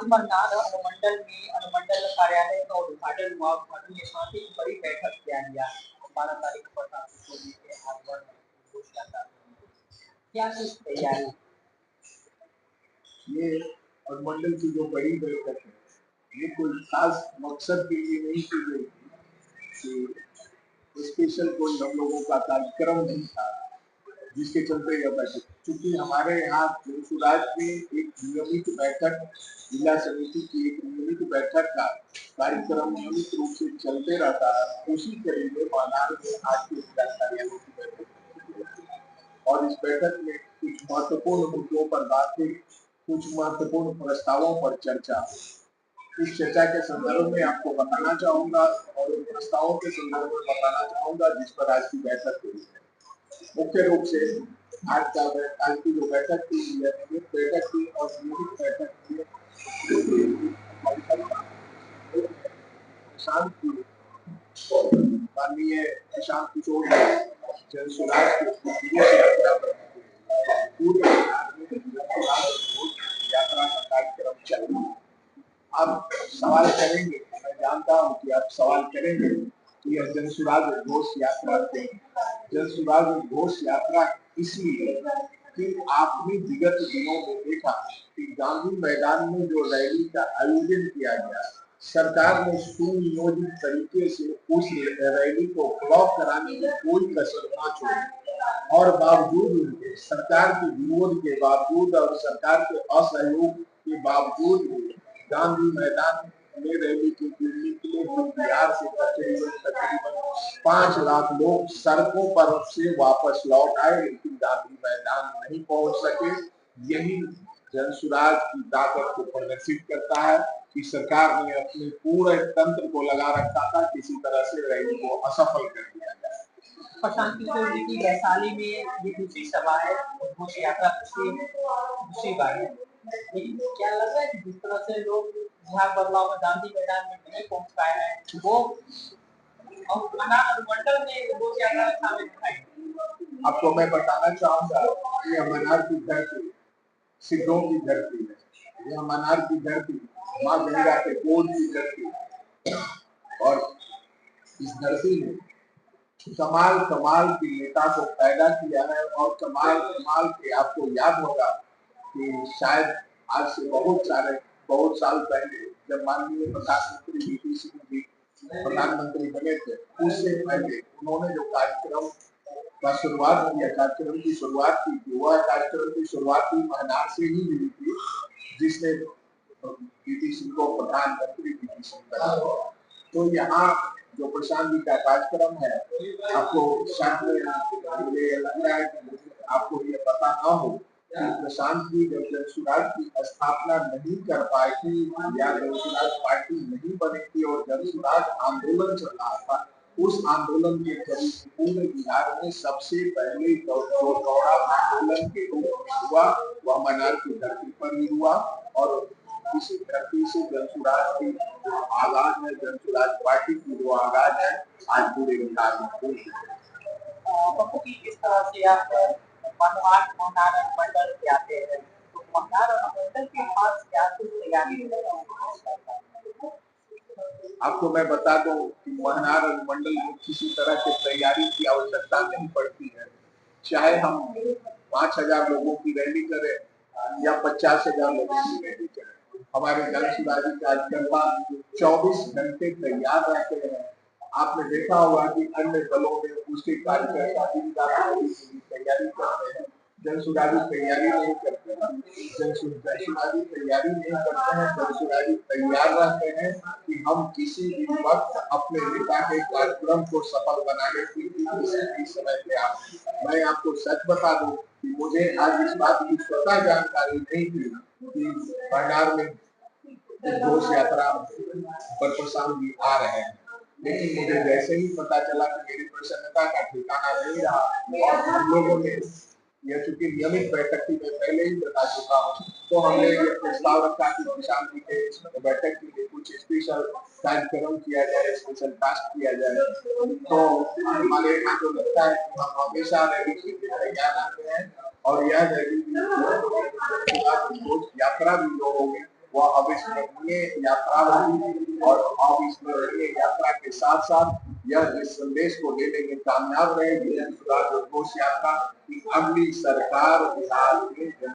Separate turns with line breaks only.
भंडार अनुमंडल में अनुमंडल कार्यालय का उद्घाटन हुआ। उद्घाटन के साथ ही बड़ी बैठक किया गया 12 तारीख को के आगमन क्या तैयारी।
ये अनुमंडल की जो बड़ी बैठक है, ये कोई खास मकसद के लिए नहीं की गई थी। स्पेशल कोई हम लोगों का कार्यक्रम नहीं था जिसके चलते यह बैठक, क्योंकि हमारे यहाँ जनसुराज में एक नियमित बैठक, जिला समिति की एक नियमित बैठक का कार्यक्रम नियमित रूप से चलते रहता है। उसी करीब बाजार में आज के जिला कार्यालय की बैठक और इस बैठक में कुछ महत्वपूर्ण मुद्दों पर बातें, कुछ महत्वपूर्ण प्रस्तावों पर चर्चा। इस चर्चा के संदर्भ में आपको बताना चाहूंगा और उन प्रस्तावों के संदर्भ में बताना चाहूंगा जिस पर आज की बैठक हुई है। मुख्य रूप से आज की जो बैठक थी, यह नियमित बैठक थी और नियमित बैठक माननीय प्रशांत किशोर जनसुराज के पूरे यात्रा का कार्यक्रम चल रहा है। अब सवाल करेंगे, मैं जानता हूँ कि आप सवाल करेंगे कि यह जनसुराज घोष यात्रा थी। जनसुराज घोष यात्रा इसलिए कि आपने विगत दिनों में देखा कि गांधी मैदान में जो रैली का आयोजन किया गया, सरकार ने सुनियोजित तरीके से उस रैली को ब्लॉक कराने में कोई कसर न छोड़ी और बावजूद उनके सरकार के विरोध के बावजूद और सरकार के असहयोग के बावजूद गांधी मैदान में रैली की निकले बिहार से तकरीबन 5 लाख लोग सड़कों पर से वापस लौट आए, लेकिन गांधी मैदान नहीं पहुंच सके। यही जनसुराज की ताकत को प्रदर्शित करता है कि सरकार ने अपने पूरे तंत्र को लगा रखा था, किसी तरह से रैली को असफल कर दिया जाए।
प्रशांत किशोर जी की वैशाली में ये दूसरी सभा है, घोष यात्रा दूसरी बार है, लेकिन क्या लग रहा है कि जिस तरह से लोग बिहार बदलाव में गांधी मैदान में नहीं पहुंच पाए हैं, वो अनुमंडल में घोष यात्रा में शामिल दिखाई।
आपको मैं बताना चाहूंगा कि यह मनार की धरती सिद्धों की धरती है, यह मनार की धरती माँ गंगा के गोद की धरती और इस धरती में कमाल कमाल के नेता को पैदा किया है। और कमाल कमाल के आपको याद होगा कि शायद आज से बहुत साल पहले जब माननीय प्रधानमंत्री वीपी सिंह जी प्रधानमंत्री बने थे, उससे पहले उन्होंने जो कार्यक्रम का शुरुआत किया, कार्यक्रम की शुरुआत की थी, वह कार्यक्रम की शुरुआत भी महनार से ही हुई थी, जिसने वीपी सिंह को प्रधानमंत्री वीपी सिंह बना। तो यहाँ जो प्रशांत जी का कार्यक्रम है, आपको मुझे लग रहा है कि आपको ये पता ना हो कि प्रशांत जी जब जनसुराज की स्थापना नहीं कर पाए थे या जनसुराज पार्टी नहीं बनी थी और जनसुराज आंदोलन चल रहा था, उस आंदोलन के करीब पूरे बिहार में सबसे पहले जो दौड़ा आंदोलन के रूप में हुआ वह मनार की धरती पर ही हुआ और इसी धरती से जनसुराज की जो आगाज है, जनसुराज पार्टी की जो आगाज है, आज पूरे बिहार में हुई है।
किस तरह से आप महानार अनुमंडल से आते हैं, तो महानार अनुमंडल के पास क्या कुछ तैयारी
आपको मैं बता दूं कि महानार अनुमंडल में किसी तरह की तैयारी की आवश्यकता नहीं पड़ती है। चाहे हम 5,000 लोगों की रैली करें या 50,000 लोगों की रैली करें, हमारे जनसुराजी कार्यकर्ता 24 घंटे तैयार रहते हैं। आपने देखा होगा कि अन्य दलों में उसके कार्यकर्ता तैयारी करते हैं, जनसुराजी तैयारी नहीं करते हैं। जनसुराजी तैयारी नहीं करते हैं, जनसुराजी तैयार रहते हैं कि हम किसी भी वक्त अपने नेता के कार्यक्रम को सफल बनाने के लिए समय पे आप। मैं आपको सच बता दूं कि मुझे आज इस बात की स्वतः जानकारी नहीं थी कि भंडार में घोष यात्रा पर प्रशांत जी आ रहे हैं, लेकिन मुझे जैसे ही पता चला कि मेरी प्रसन्नता का ठिकाना नहीं रहा और हम लोगों ने यह चूंकि नियमित बैठक थी, मैं पहले ही बता चुका हूँ, तो हमने ये प्रस्ताव रखा कि प्रशांत जी के बैठक के लिए कुछ स्पेशल कार्यक्रम किया जाए, स्पेशल टास्क किया जाए। तो हमारे यहाँ तो लगता है कि हम हमेशा रैली के लिए तैयार रहते हैं और यह रैली यात्रा भी जो होगी वह अविस्मरणीय यात्रा रही और अविस्मरणीय यात्रा के साथ साथ यह इस संदेश को लेने में कामयाब रहे, सुधार घोष यात्रा की अगली सरकार बिहार में